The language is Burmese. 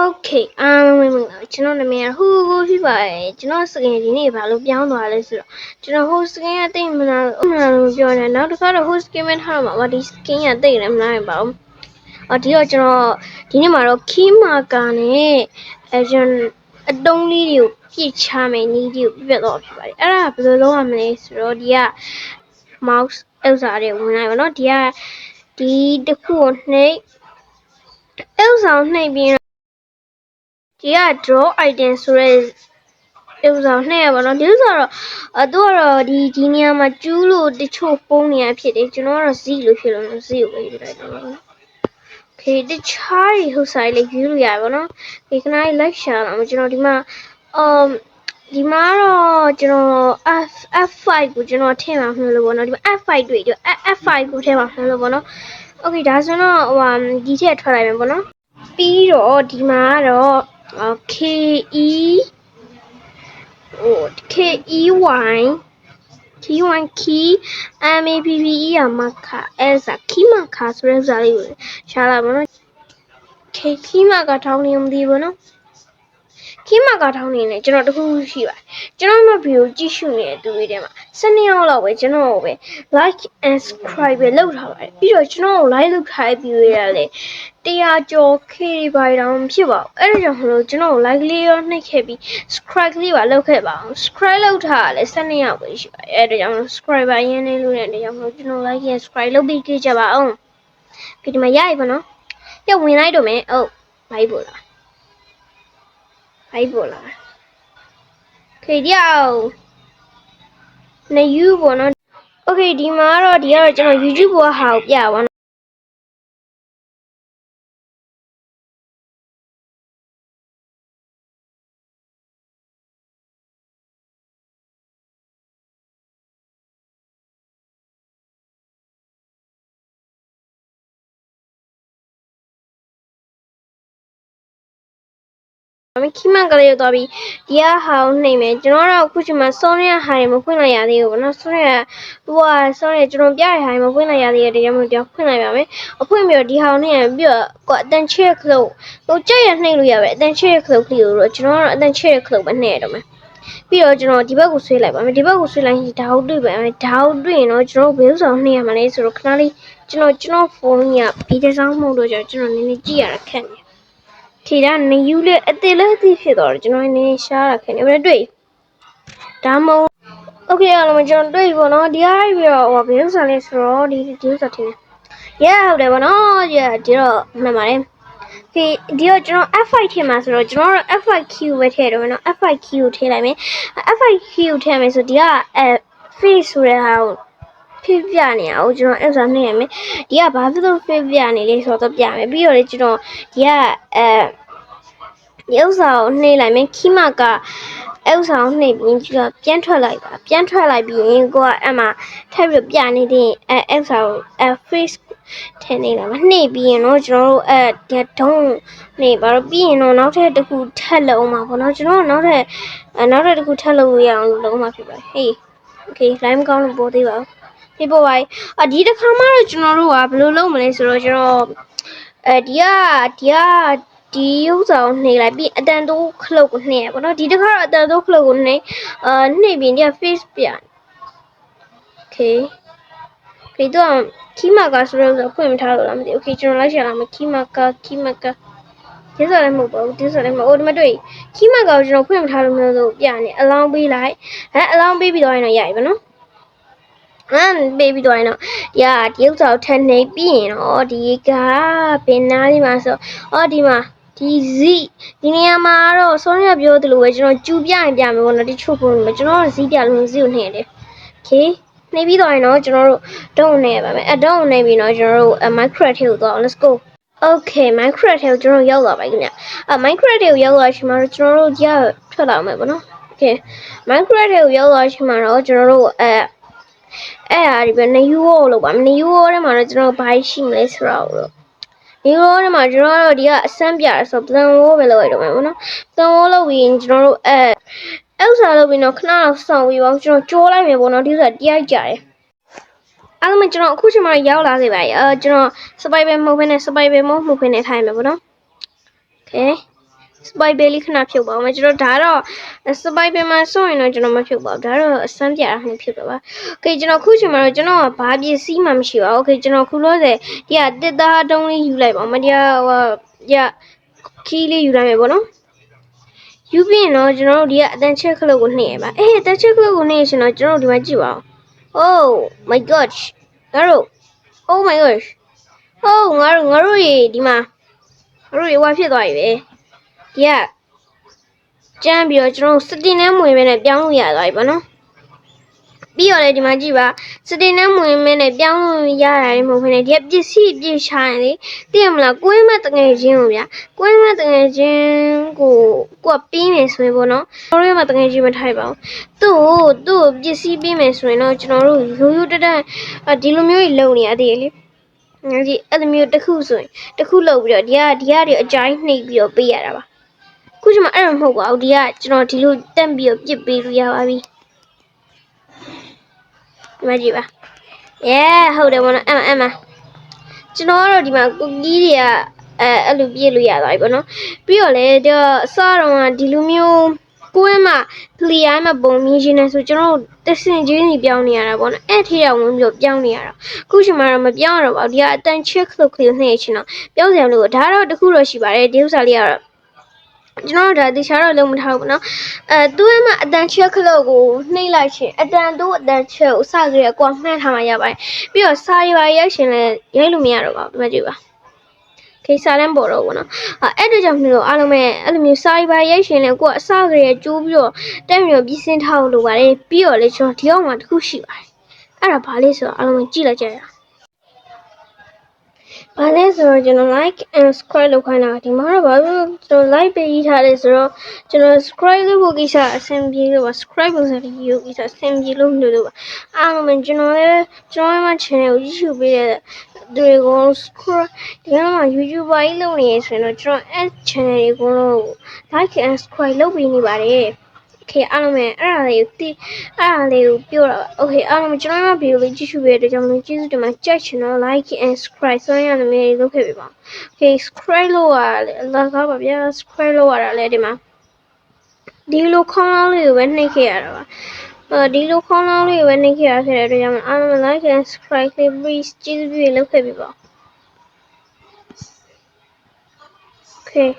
Okay ကျွန်တော်နာမည်ဟိုဖြစ်ပါတယ်ကျွန်တော်စကင်ဒီနေ့ဘာလို့ပြောင်းသွားလဲဆိုတော့ကျွန်တော်ဟိုစကင်ကတိတ်မလားလို့ပြောတယ်နောက်တစ်ခါတော့ဟိုစကင်မဲ့ထားတော့မှာဒီစကင်ကတိတ်လည်းမလားပါဘူးဒီတော့ကျွန်တော်ဒီနေ့မှာတော့ခီးမာကာနဲ့ကျွန်တော်အတုံးလေးတွေကိုပြစ်ချမယ်နီးတွေကိုပြတ်တော့ဖြစ်ပါတယ်အဲ့ဒါဘယ်လိုလုပ်ရမလဲဆိုတော့ဒီက mouse ဥစားတွေဝင်လိုက်ပါတော့ဒီတစ်ခုကိုနှိပ်ဥစားနှိပ်ပြီးဒီက draw item ဆိုရဲဥစားနှိပ်ရပါတော့ဒီဥစားတော့သူကတော့ဒီနေရာမှာကျူးလို့တချို့ပုံနေရဖြစ်တယ်ကျွန်တော်ကတော့ Z လို့ဖြစ်လို့ Z ကိုပဲယူလိုက်တယ်နော် Okay တခြားဟိုဆိုင်လေးယူလို့ရပါတော့ဒီခဏလေး like ရှာလာမှာကျွန်တော်ဒီမှာဒီမှာတော့ကျွန်တော် F5 ကိုကျွန်တော်ထည့်မှာမလို့ပေါ့နော်ဒီမှာ F5 တွေ့တယ် F5 ကိုထည့်မှာမလို့ပေါ့နော် Okay ဒါဆိုတော့ဒီထည့်ထွက်လိုက်မယ်ပေါ့နော်ပြီးတော့ဒီမှာတော့ KEY key MAPPE ရမှာခါအဲ့စာခီးမှာခါဆိုတဲ့ဇာလေးကိုရှာလာပါတော့ခီးမှာကထောင်းနေမသိဘူးနော်ခီးမှာကထောင်းနေတယ်ကျွန်တော်တခုရှိပါတယ်ကျွန်တော်တို့ဗီဒီယိုကြည့်ရှုနေတဲ့သူတွေထဲမှာ12ယောက်လောက်ပဲကျွန်တော်ကိုပဲ like and subscribe ပဲလုပ်ထားပါတယ်ပြီးတော့ကျွန်တော်ကို like လုပ်ထားပြီးရတယ်100ကျော် K တွေပါတော့ဖြစ်ပါဘူးအဲ့ဒါကြောင့်မလို့ကျွန်တော်ကို like လေးရောနှိပ်ခဲ့ပြီး subscribe လေးပါလုပ်ခဲ့ပါအောင် subscribe လုပ်ထားတာလည်း12ယောက်ပဲရှိပါတယ်အဲ့ဒါကြောင့် subscriber ရင်းနေလို့တဲ့ကြောင့်မလို့ကျွန်တော် like and subscribe လုပ်ပြီးကြပါအောင်ဒီမှာရပြီပေါ့နော်ပြဝင်လိုက်တော့မယ်ဟုတ်ဘိုက်ပေါ်လာခေဒီအောင်နေယူပေါ့နော် Okay ဒီမှာတော့ဒီကတော့ကျွန်တော် YouTube ပေါ်ဟာကိုပြပါနော်ခီးမန်ကလေးရောက်သွားပြီဒီကဟာကိုနှိမ့်မယ်ကျွန်တော်တော့အခုချိန်မှာစောနေရဟာတွေမဖွင့်လိုက်ရသေးဘူးဗောနော်စောနေကျွန်တော်ပြရဟာတွေမဖွင့်လိုက်ရသေးတဲ့တရားမျိုးတရားဖွင့်လိုက်ပါမယ်အဖွင့်ပြီးတော့ဒီဟာကိုနှိမ့်ရပြီးတော့အတန်ချဲခလုတ်ဟိုကြက်ရနှိမ့်လို့ရပဲအတန်ချဲခလုတ်ကလေးကိုတော့ကျွန်တော်ကတော့အတန်ချဲခလုတ်ပဲနှိမ့်ရတော့မယ်ပြီးတော့ကျွန်တော်ဒီဘက်ကိုဆွဲလိုက်ပါမယ်ဒီဘက်ကိုဆွဲလိုက်ရင်ဒါဟုတ်တွေ့ပါမယ်ဒါဟုတ်တွေ့ရင်တော့ကျွန်တော်ဘယ်ဥဆောင်နှိမ့်ရမှာလဲဆိုတော့ခဏလေးကျွန်တော်ဖုန်းကြီးကဗီဒီယိုဆောင်မှုတော့ကျွန်တော်နည်းနည်းကြည့်ရတာခက်နေထီတာနေယူလေအသေးလေးအသေးဖြစ်သွားတယ်ကျွန်တော်နည်းရှားတာခင်ဗျာတွေ့ဒါမဟုတ်โอเคအားလုံးကျွန်တော်တွေ့ပြီပေါ့နော်ဒီအားပြီးတော့ဘယ်ဥစားလဲဆိုတော့ဒီဥစားထင်တယ်ဟုတ်တယ်ပေါ့နော်ဒီတော့မှန်ပါတယ်ဒီတော့ကျွန်တော် F5 ထည့်မှာဆိုတော့ကျွန်တော်တို့ F5Q ပဲထည့်တော့မယ်နော် F5Q ကိုထည့်လိုက်မယ် F5Q ကိုထည့်မယ်ဆိုဒီကface ဆိုတဲ့ဟာကိုဖိပြနေအောင်ကျွန်တော်အဲ့ဒါနှိမ့်ရမယ်ဒီကဘာဖြစ်လို့ဖိပြနေလဲဆိုတော့ပြမယ်ပြီးတော့လေကျွန်တော်ဒီကဒီဥစ္စာကိုနှိမ့်လိုက်မယ်ခီးမကဥစ္စာကိုနှိမ့်ပြီးပြန်ထွက်လိုက်ပါပြန်ထွက်လိုက်ပြီးရင်ကိုကအဲ့မှာထပ်ပြီးပြနေတဲ့ဥစ္စာကိုface ထည့်နေလာမှာနှိမ့်ပြီးရင်တော့ကျွန်တော်တို့ဒီဒုံးနေပါတော့ပြီးရင်တော့နောက်ထပ်တစ်ခုထပ်လုံးမှာပေါ့နော်ကျွန်တော်နောက်ထပ်တစ်ခုထပ်လုံးရအောင်လုံးမှာဖြစ်ပါတယ်ဟေး okay line ကောင်းလို့ပို့သေးပါဦးဒီပေါ်ပါဒီတစ်ခါမှတော့ကျွန်တော်တို့ကဘယ်လိုလုပ်မလဲဆိုတော့ကျွန်တော်ဒီဥစ္စာကိုနှိပ်လိုက်ပြီးအတန်တိုးခလုတ်ကိုနှိပ်ရပါတော့ဒီတစ်ခါတော့အတန်တိုးခလုတ်ကိုနှိပ်ပြီးဒီက face ပြ okay တော့ခီးမကဆိုတော့ဖွင့်မထားလို့လားမသိဘူး okay ကျွန်တော်လိုက်ရှာလာမယ်ခီးမကဒီစားလည်းမဟုတ်ပါဘူးဒီစားလည်းမဟုတ်ဒီမှာတွေ့ခီးမကကိုကျွန်တော်ဖွင့်မထားလို့မျိုးလို့ပြနေအလောင်းပေးလိုက်အလောင်းပေးပြီးတော့ရင်တော့ရပြီနော်ပေးပြီးတော့ရင်တော့ဒီဥစ္စာကိုထပ်နှိပ်ပြီးရင်တော့ဒီကဘယ်နားလေးမှာဆိုဒီမှာဒီဒီနေရာမှာတော့စောရပြောသလိုပဲကျွန်တော်ကျူပြရင်ပြမယ်ပေါ့နော်ဒီချို့ပုံမှာကျွန်တော်ကပြလို့ကိုနှိပ်ရတယ် okay နှိပ်ပြီးတော့ရင်တော့ကျွန်တော်တို့ဒုံးနေရပါမယ်ဒုံးနေပြီးတော့ကျွန်တော်တို့ Minecraft ထဲကိုသွားအောင် let's go okay Minecraft ထဲကိုကျွန်တော်ရောက်လာပါပြီခင်ဗျMinecraft ထဲကိုရောက်လာချိန်မှာတော့ကျွန်တော်တို့ထွက်လာမယ်ပေါ့နော် okay Minecraft ထဲကိုရောက်လာချိန်မှာတော့ကျွန်တော်တို့အဲ့ဟာဒီပဲနေယူရောလို့ပါနေယူရောထဲမှာတော့ကျွန်တော်ဘာရှိမလဲဆိုတော့နေယူရောထဲမှာကျွန်တော်တို့ဒီကအစမ်းပြရဆိုပလန်ဝိုးပဲလုပ်ရတော့မယ်ပေါ့နော်ပလန်ဝိုးလုပ်ပြီးကျွန်တော်တို့ဥစားလုပ်ပြီးတော့ခဏတော့စောင့်ပြီးပါကျွန်တော်ကြိုးလိုက်မယ်ပေါ့နော်ဒီဥစားတရားကြတယ်အဲ့ဒါမှကျွန်တော်အခုချိန်မှာရောက်လာခဲ့ပါပြီကျွန်တော်စပိုက်ပဲမဟုတ်ဘဲနဲ့စပိုက်ပဲမဟုတ်ဘဲနဲ့ထိုင်မယ်ပေါ့နော် okay spy belly ခဏဖြုတ်ပါဦးမယ်ကျွန်တော်ဒါတော့ spy ပဲမှာဆိုရင်တော့ကျွန်တော်မဖြုတ်ပါဘူးဒါတော့အစမ်းပြတာမှဖြုတ်တော့ပါ okay ကျွန်တော်ခုချိန်မှာတော့ကျွန်တော်ကဘာပစ္စည်းမှမရှိပါဘူး okay ကျွန်တော်ခုလို့ဆိုဒီကတစ်သားတုံးလေးယူလိုက်ပါဦးမတရားဟိုဒီကခီးလေးယူလိုက်မယ်ပေါ့နော်ယူပြီးရင်တော့ကျွန်တော်တို့ဒီကအတန်ချက်ခလုတ်ကိုနှိမ့်ရပါအေးအတန်ချက်ခလုတ်ကိုနှိမ့်ရင်တော့ကျွန်တော်တို့ဒီမှာကြည့်ပါဦး oh my gosh ငါတို့ oh my gosh oh ငါတို့ရေဒီမှာငါတို့ရေဝါဖြစ်သွားပြီပဲဒီကကျမ်းပြီးတော့ကျွန်တော်စတင်နဲ့မွေမဲနဲ့ပြောင်းလို့ရသွားပြီပေါ့နော်ပြီးတော့လေဒီမှာကြည့်ပါစတင်နဲ့မွေမဲနဲ့ပြောင်းလို့ရရတယ်မဟုတ်ဘဲနဲ့ဒီကပစ္စည်းပြည့်ချရင်လေသိရမလားကိုင်းမတငယ်ချင်းကိုဗျာကိုင်းမတငယ်ချင်းကိုကပြီးမယ်ဆိုရင်ပေါ့နော်ကျွန်တော်တို့မှတငယ်ချင်းမထိုက်ပါဘူးသူ့ပစ္စည်းပြီးမယ်ဆိုရင်တော့ကျွန်တော်တို့ရိုးရိုးတက်တက်ဒီလိုမျိုးကြီးလုံနေရသေးတယ်လေဒီအဲ့လိုမျိုးတစ်ခုဆိုရင်တစ်ခုလုပ်ပြီးတော့ဒီကနေအကြိုင်းနှိပ်ပြီးတော့ပေးရတာပါခုချိန်မှာအဲ့လိုမဟုတ်ပါဘူးဒီကကျွန်တော်ဒီလိုတက်ပြီးတော့ပြစ်ပေးလို့ရပါပြီဒီမှာကြည့်ပါဟုတ်တယ်ဘောနော်အမကျွန်တော်ကတော့ဒီမှာကူကီးတွေကအဲ့လိုပြည့်လို့ရသွားပြီပေါ့နော်ပြီးတော့လေဒီအစားတော့ဒီလိုမျိုးကိုယ်မှဖလီယာမှာပုံမြင်ရှင်နေဆိုကျွန်တော်တဆင်ချင်းစီပြောင်းနေရတာပေါ့နော်အဲ့ထိတော့ဝင်ပြီးတော့ပြောင်းနေရတာခုချိန်မှာတော့မပြောင်းတော့ပါဘူးဒီကအတန် check လို့ခလို့နေချင်တော့ပြောင်းစရာလို့ဒါတော့တခုတော့ရှိပါတယ်ဒီဥစ္စာလေးကတော့ကျွန်တော်ဒါတခြားတော့လုံးမထားဘူးနော်သူ့ရဲ့မှာအတန်ချက်ခလုတ်ကိုနှိမ့်လိုက်ရှင်အတန်ချက်ကိုစကြရကွာမှန်းထားမှရပါတယ်ပြီးတော့စာရွာရိုက်ရှင်လည်းရိုက်လို့မရတော့ပါဘူးဒီမှာကြည့်ပါခေစာလည်းပေါ်တော့ဘူးနော်အဲ့ဒါကြောင့်မျိုးအားလုံးပဲအဲ့လိုမျိုးစာရွာရိုက်ရှင်လည်းကိုကအစကြရကျိုးပြီးတော့တက်မျိုးပြီးစင်းထားလို့ပါတယ်ပြီးတော့လေကျွန်တော်ဒီအောက်မှာတစ်ခုရှိပါတယ်အဲ့ဒါဘာလဲဆိုတော့အားလုံးကြည့်လိုက်ကြရအောင်ဘာလဲဆိုတော့ကျွန်တော် like and subscribe လုပ်ခိုင်းတာဒီမှာတော့ဘာလို့ကျွန်တော် like ပေးထားလဲဆိုတော့ကျွန်တော် subscribe လုပ်ဖို့ကိစ္စအဆင်ပြေလို့ပါ subscribe လုပ်တဲ့ video ကိစ္စအဆင်ပြေလို့လို့ပါအားလုံးကျွန်တော်ရဲ့ channel ကို YouTube ပေးတဲ့တွေကို subscribe ဒီမှာ YouTuber ကြီးလုပ်နေရဆိုရင်တော့ကျွန်တော်အဲ့ channel တွေကို like and subscribe လုပ်ပေးနေပါတယ်Okay အားလုံးပဲအဲ့ဒါလေးကိုပြောတာပါ Okay အားလုံးကျွန်တော်ဗီဒီယိုလေးကြည့်ရှုပေးတဲ့အတွက်ကြောင့်ကျေးဇူးတင်ပါတယ်ကြိုက်ချင်တော့ like and subscribe ဆိုရင်လည်းမျိုးလုပ်ခဲ့ပေးပါ Okay subscribe လုပ်ရတယ်အလကားပါဗျာ subscribe လုပ်ရတာလဲဒီမှာဒီလိုခေါင်းလောင်းလေးကိုပဲနှိပ်ခဲ့ရတာပါဒီလိုခေါင်းလောင်းလေးကိုပဲနှိပ်ခဲ့ရတဲ့အတွက်ကြောင့်အားလုံး like and subscribe please ကျေးဇူးပြုလုပ်ခဲ့ပေးပါ Okay